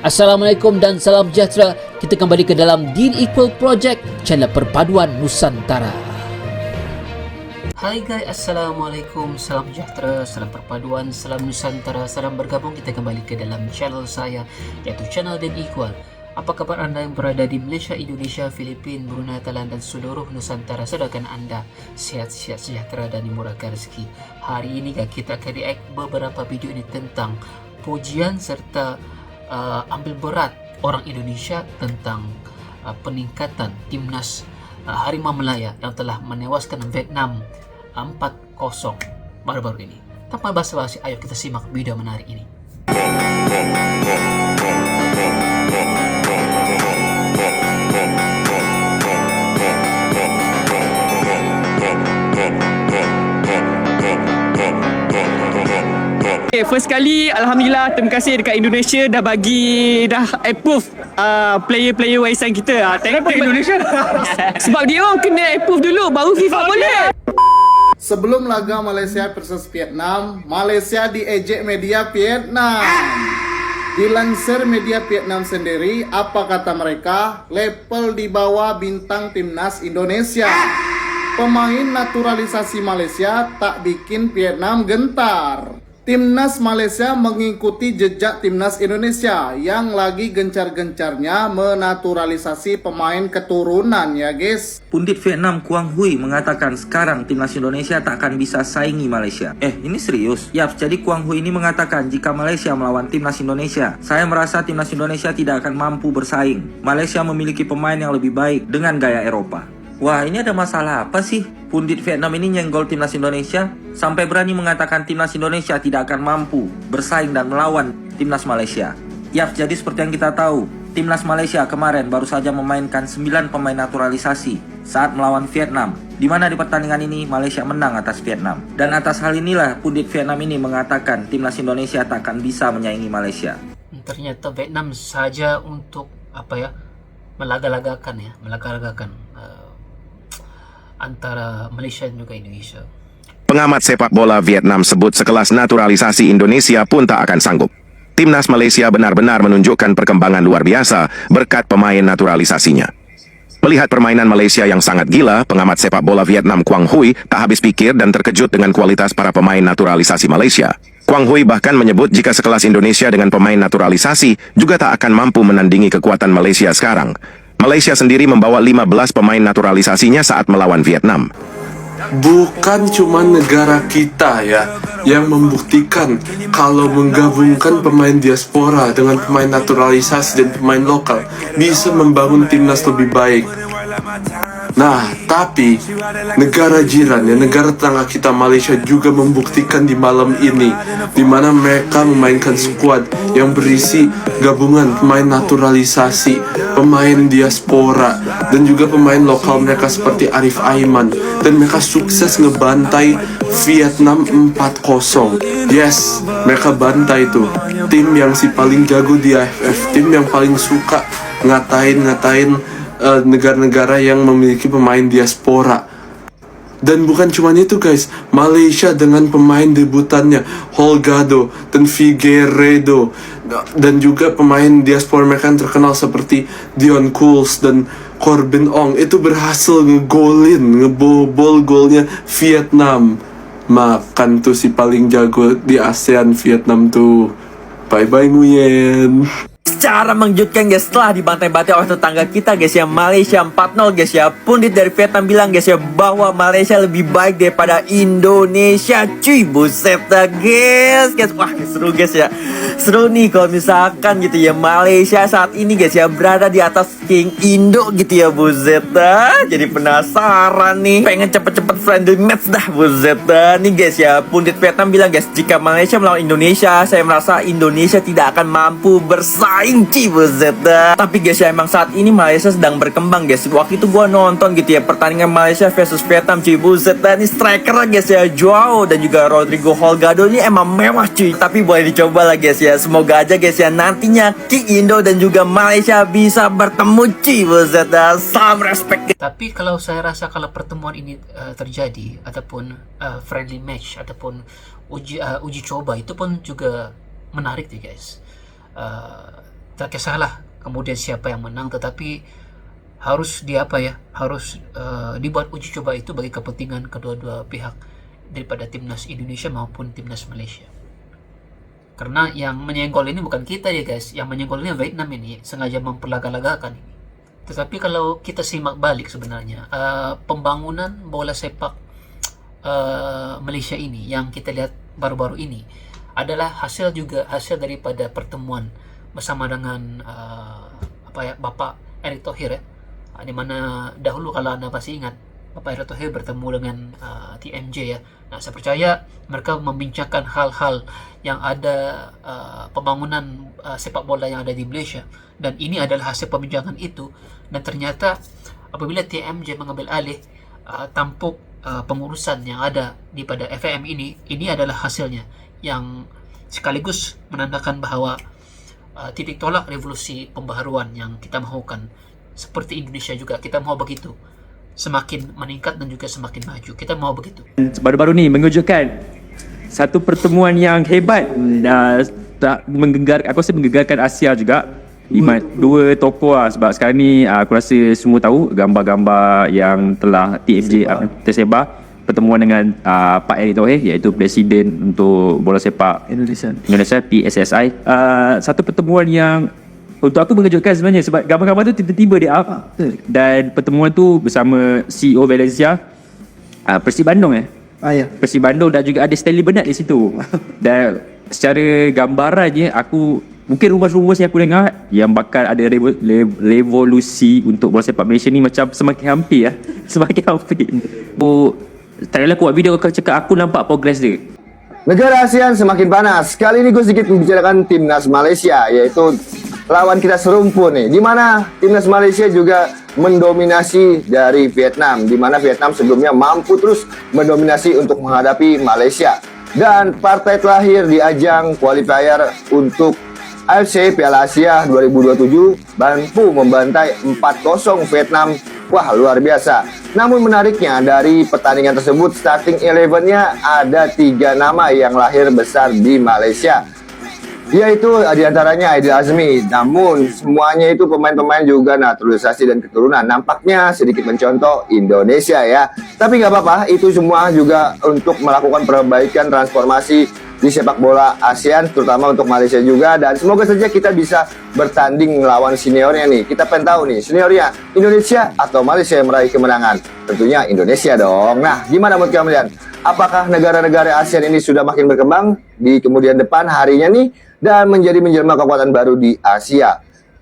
Assalamualaikum dan salam sejahtera. Kita kembali ke dalam Dean Equal Project, channel perpaduan Nusantara. Hai guys, Assalamualaikum, salam sejahtera, salam perpaduan, salam Nusantara, salam bergabung. Kita kembali ke dalam channel saya, yaitu channel Dean Equal. Apa kabar anda yang berada di Malaysia, Indonesia, Filipina, Brunei, Thailand dan seluruh Nusantara? Semoga anda sehat-sehat sejahtera dan dimurahkan rezeki. Hari ini kita akan react beberapa video ini tentang pujian serta ambil berat orang Indonesia tentang peningkatan timnas Harimau Melaya yang telah menewaskan Vietnam 4-0 baru-baru ini. Tanpa basa-basi, ayo kita simak video menarik ini. Okay, first kali Alhamdulillah, terima kasih dekat Indonesia dah approve player-player warisan kita. Thank you Indonesia. Sebab dia orang kena approve dulu baru FIFA boleh. Sebelum laga Malaysia versus Vietnam, Malaysia diejek media Vietnam. Dilansir media Vietnam sendiri, apa kata mereka? Level di bawah bintang timnas Indonesia. Pemain naturalisasi Malaysia tak bikin Vietnam gentar. Timnas Malaysia mengikuti jejak timnas Indonesia yang lagi gencar-gencarnya menaturalisasi pemain keturunan ya guys. Pundit Vietnam Quang Huy mengatakan sekarang timnas Indonesia tak akan bisa saingi Malaysia. Ini serius? Yap, jadi Quang Huy ini mengatakan jika Malaysia melawan timnas Indonesia, saya merasa timnas Indonesia tidak akan mampu bersaing. Malaysia memiliki pemain yang lebih baik dengan gaya Eropa. Wah, ini ada masalah apa sih? Pundit Vietnam ini nyenggol timnas Indonesia sampai berani mengatakan timnas Indonesia tidak akan mampu bersaing dan melawan timnas Malaysia. Yap, jadi seperti yang kita tahu, timnas Malaysia kemarin baru saja memainkan 9 pemain naturalisasi saat melawan Vietnam, di mana di pertandingan ini Malaysia menang atas Vietnam. Dan atas hal inilah Pundit Vietnam ini mengatakan timnas Indonesia tak akan bisa menyaingi Malaysia. Ternyata Vietnam saja untuk melaga-lagakan antara Malaysia dan juga Indonesia. Pengamat sepak bola Vietnam sebut sekelas naturalisasi Indonesia pun tak akan sanggup. Timnas Malaysia benar-benar menunjukkan perkembangan luar biasa berkat pemain naturalisasinya. Melihat permainan Malaysia yang sangat gila, pengamat sepak bola Vietnam Quang Huy tak habis pikir dan terkejut dengan kualitas para pemain naturalisasi Malaysia. Quang Huy bahkan menyebut jika sekelas Indonesia dengan pemain naturalisasi juga tak akan mampu menandingi kekuatan Malaysia sekarang. Malaysia sendiri membawa 15 pemain naturalisasinya saat melawan Vietnam. Bukan cuma negara kita ya yang membuktikan kalau menggabungkan pemain diaspora dengan pemain naturalisasi dan pemain lokal bisa membangun timnas lebih baik. Nah, tapi negara jiran ya, negara tetangga kita Malaysia juga membuktikan di malam ini, di mana mereka memainkan skuad yang berisi gabungan pemain naturalisasi, pemain diaspora, dan juga pemain lokal mereka seperti Arif Aiman, dan mereka sukses ngebantai Vietnam 4-0. Yes, mereka bantai tuh tim yang si paling jago di AFF, tim yang paling suka ngatain negara-negara yang memiliki pemain diaspora. Dan bukan cuma itu guys, Malaysia dengan pemain debutannya Holgado dan Figueiredo, dan juga pemain diaspora mereka yang terkenal seperti Dion Kools dan Corbin Ong itu berhasil ngebobol golnya Vietnam. Makan tuh si paling jago di ASEAN Vietnam tuh. Bye bye Nguyen. Secara mengejutkan guys, setelah dibantai-bantai oleh tetangga kita guys ya, Malaysia 4-0 guys ya, pundit dari Vietnam bilang guys ya bahwa Malaysia lebih baik daripada Indonesia. Cuy, buset dah guys. Wah, seru guys ya. Seru nih kalau misalkan gitu ya Malaysia saat ini guys ya berada di atas King Indo gitu ya, buset dah. Jadi penasaran nih, pengen cepet-cepet friendly match dah, buset dah. Nih guys ya, pundit Vietnam bilang guys, jika Malaysia melawan Indonesia, saya merasa Indonesia tidak akan mampu bersaing. Tapi guys ya, emang saat ini Malaysia sedang berkembang guys. Waktu itu gua nonton gitu ya pertandingan Malaysia versus Vietnam cuy, buset dah. Ini striker guys ya, Joao dan juga Rodrigo Holgado ini emang mewah cuy. Tapi boleh dicoba lah guys ya. Semoga aja guys ya nantinya King Indo dan juga Malaysia bisa bertemu cuy, buset dah. Salam respect. Tapi kalau saya rasa kalau pertemuan ini terjadi ataupun friendly match ataupun uji coba, itu pun juga menarik nih guys. tak kisahlah kemudian siapa yang menang, tetapi harus dibuat uji coba itu bagi kepentingan kedua-dua pihak, daripada timnas Indonesia maupun timnas Malaysia. Karena yang menyenggol ini bukan kita ya guys, yang menyenggol ini Vietnam ini, sengaja memperlaga-lagakan ini. Tetapi kalau kita simak balik sebenarnya pembangunan bola sepak Malaysia ini yang kita lihat baru-baru ini adalah hasil daripada pertemuan bersama dengan Bapak Erick Thohir, di mana dahulu kalau Anda masih ingat Bapak Erick Thohir bertemu dengan TMJ ya. Nah, saya percaya mereka membincangkan hal-hal yang ada pembangunan sepak bola yang ada di Malaysia, dan ini adalah hasil pembincangan itu. Dan ternyata apabila TMJ mengambil alih tampuk pengurusan yang ada di pada FAM ini adalah hasilnya yang sekaligus menandakan bahwa titik tolak revolusi pembaharuan yang kita mahukan. Seperti Indonesia juga kita mau begitu, semakin meningkat dan juga semakin maju, kita mau begitu. Baru-baru ni mengejutkan, satu pertemuan yang hebat, aku rasa menggegarkan Asia juga. Dua tokoh sebab sekarang ni aku rasa semua tahu gambar-gambar yang telah TFJ tersebar pertemuan dengan Pak Erick Thohir, iaitu Presiden untuk bola sepak Indonesia PSSI. Satu pertemuan yang untuk aku mengejutkan sebenarnya, sebab gambar-gambar tu tiba-tiba dia up, dan pertemuan tu bersama CEO Valencia, Persib Bandung Persib Bandung, dan juga ada Stanley Bernard di situ. Dan secara gambarannya, mungkin rumus-rumus yang aku dengar yang bakal ada revolusi untuk bola sepak Malaysia ni macam semakin hampir semakin hampir. Tak adalah aku buat video, aku cakap aku nampak progress dia. Negara ASEAN semakin panas. Kali ini gue sedikit membicarakan timnas Malaysia, yaitu lawan kita serumpun nih, di mana timnas Malaysia juga mendominasi dari Vietnam, di mana Vietnam sebelumnya mampu terus mendominasi untuk menghadapi Malaysia. Dan partai terakhir di ajang qualifier untuk AFC Piala Asia 2027 mampu membantai 4-0 Vietnam. Wah, luar biasa. Namun menariknya dari pertandingan tersebut, starting 11-nya ada 3 nama yang lahir besar di Malaysia, yaitu diantaranya Aidil Azmi. Namun semuanya itu pemain-pemain juga naturalisasi dan keturunan, nampaknya sedikit mencontoh Indonesia ya. Tapi nggak apa-apa, itu semua juga untuk melakukan perbaikan transformasi di sepak bola ASEAN, terutama untuk Malaysia juga. Dan semoga saja kita bisa bertanding melawan seniornya nih. Kita pengen tahu nih, seniornya Indonesia atau Malaysia yang meraih kemenangan? Tentunya Indonesia dong. Nah, gimana menurut kalian? Apakah negara-negara ASEAN ini sudah makin berkembang di kemudian depan harinya nih, dan menjadi menjelma kekuatan baru di Asia?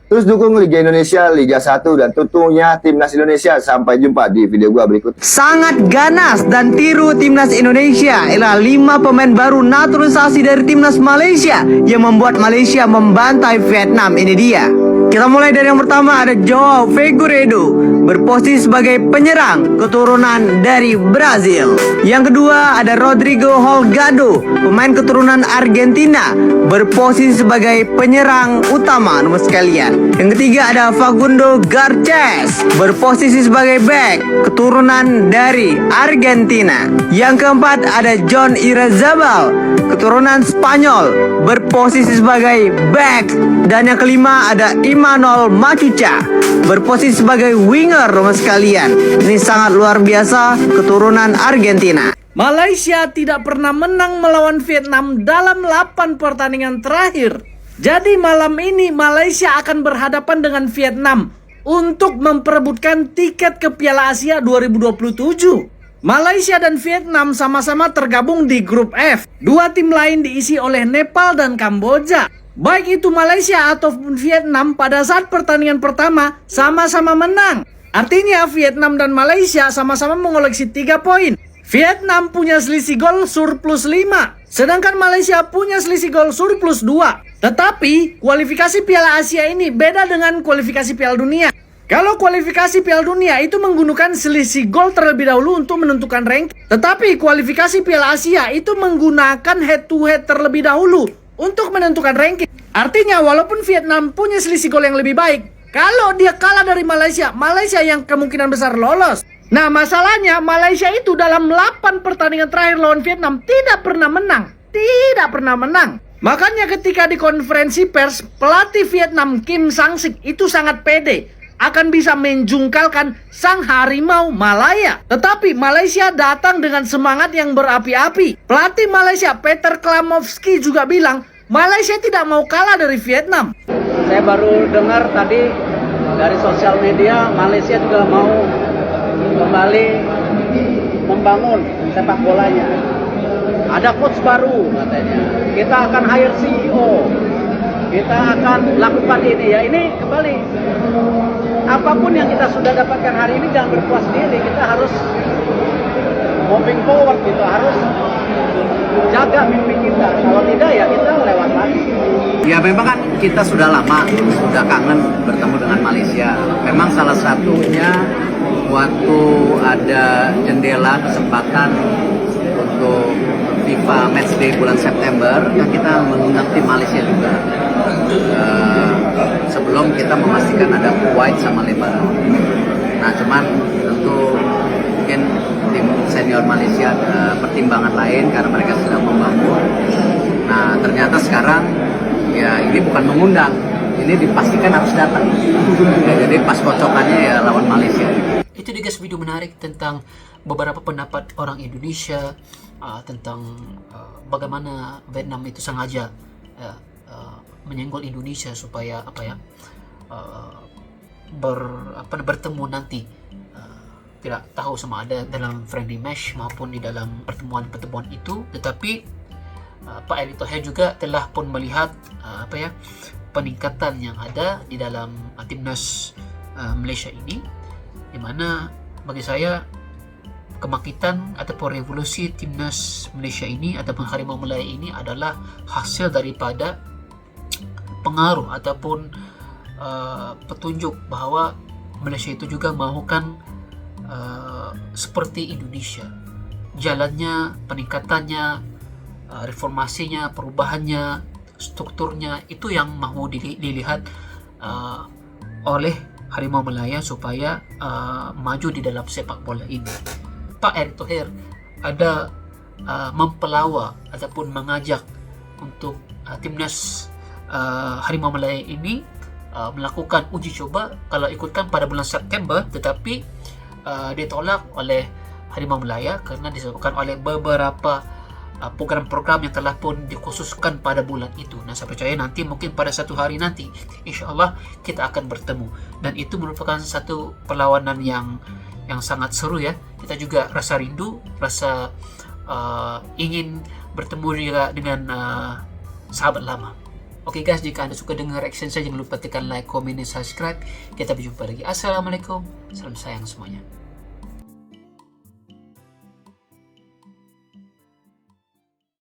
Terus dukung Liga Indonesia, Liga 1, dan tentunya Timnas Indonesia. Sampai jumpa di video gua berikut. Sangat ganas dan tiru Timnas Indonesia ialah 5 pemain baru naturalisasi dari Timnas Malaysia yang membuat Malaysia membantai Vietnam. Ini dia. Kita mulai dari yang pertama, ada Joao Figueiredo, berposisi sebagai penyerang keturunan dari Brazil. Yang kedua ada Rodrigo Holgado, pemain keturunan Argentina, berposisi sebagai penyerang utama nomor sekalian. Yang ketiga ada Facundo Garces, berposisi sebagai back keturunan dari Argentina. Yang keempat ada John Irazabal, keturunan Spanyol, berposisi sebagai back. Dan yang kelima ada Imanol Macuca, berposisi sebagai winger nomor sekalian. Ini sangat luar biasa, keturunan Argentina. Malaysia tidak pernah menang melawan Vietnam dalam 8 pertandingan terakhir. Jadi malam ini Malaysia akan berhadapan dengan Vietnam untuk memperebutkan tiket ke Piala Asia 2027. Malaysia dan Vietnam sama-sama tergabung di grup F. 2 tim lain diisi oleh Nepal dan Kamboja. Baik itu Malaysia ataupun Vietnam, pada saat pertandingan pertama sama-sama menang. Artinya Vietnam dan Malaysia sama-sama mengoleksi 3 poin. Vietnam punya selisih gol surplus 5, sedangkan Malaysia punya selisih gol surplus 2. Tetapi kualifikasi Piala Asia ini beda dengan kualifikasi Piala Dunia. Kalau kualifikasi Piala Dunia itu menggunakan selisih gol terlebih dahulu untuk menentukan ranking. Tetapi kualifikasi Piala Asia itu menggunakan head to head terlebih dahulu untuk menentukan ranking. Artinya walaupun Vietnam punya selisih gol yang lebih baik, kalau dia kalah dari Malaysia, Malaysia yang kemungkinan besar lolos. Nah, masalahnya Malaysia itu dalam 8 pertandingan terakhir lawan Vietnam tidak pernah menang. Tidak pernah menang. Makanya ketika di konferensi pers, pelatih Vietnam Kim Sang-sik itu sangat pede akan bisa menjungkalkan sang harimau Malaya. Tetapi Malaysia datang dengan semangat yang berapi-api. Pelatih Malaysia Peter Klamovski juga bilang Malaysia tidak mau kalah dari Vietnam. Saya baru dengar tadi dari sosial media Malaysia juga mau kembali membangun sepak bolanya. Ada coach baru katanya. Kita akan hire CEO. Kita akan lakukan ini ya. Ini kembali. Apapun yang kita sudah dapatkan hari ini jangan berpuas diri. Kita harus moving forward gitu. Harus jaga mimpi kita. Kalau tidak ya kita lewat lagi. Ya memang kan kita sudah lama sudah kangen bertemu dengan Malaysia. Memang salah satunya waktu ada jendela kesempatan untuk FIFA Matchday bulan September yang kita mengundang tim Malaysia juga. Sebelum kita memastikan ada Kuwait sama Lebanon. Nah cuman tentu mungkin tim senior Malaysia ada pertimbangan lain karena mereka sedang membangun. Nah ternyata sekarang ya ini bukan mengundang, ini dipastikan harus datang. Ya, jadi pas kocokannya ya lawan Malaysia. Itu dia guys, video menarik tentang beberapa pendapat orang Indonesia tentang bagaimana Vietnam itu sengaja menyenggol Indonesia supaya bertemu nanti. Tidak tahu sama ada dalam friendly match maupun di dalam pertemuan-pertemuan itu, tetapi Pak Erick Thohir juga telah pun melihat peningkatan yang ada di dalam timnas Malaysia ini, di mana bagi saya kebangkitan ataupun revolusi timnas Malaysia ini ataupun Harimau Malaya ini adalah hasil daripada pengaruh ataupun petunjuk bahwa Malaysia itu juga mahukan seperti Indonesia, jalannya, peningkatannya, reformasinya, perubahannya, strukturnya itu yang mau dilihat oleh Harimau Malaya supaya maju di dalam sepak bola ini. Pak Erick Thohir ada mempelawa ataupun mengajak untuk timnas Harimau Malaya ini melakukan uji coba kalau ikutkan pada bulan September, tetapi ditolak oleh Harimau Malaya karena disebabkan oleh beberapa program-program yang telah pun dikhususkan pada bulan itu. Nah, saya percaya nanti mungkin pada satu hari nanti insya Allah kita akan bertemu, dan itu merupakan satu perlawanan yang sangat seru ya. Kita juga rasa rindu, rasa ingin bertemu juga dengan sahabat lama. Oke guys, jika Anda suka dengan reaction saya, jangan lupa tekan like, komen, dan subscribe. Kita berjumpa lagi. Assalamualaikum, salam sayang semuanya.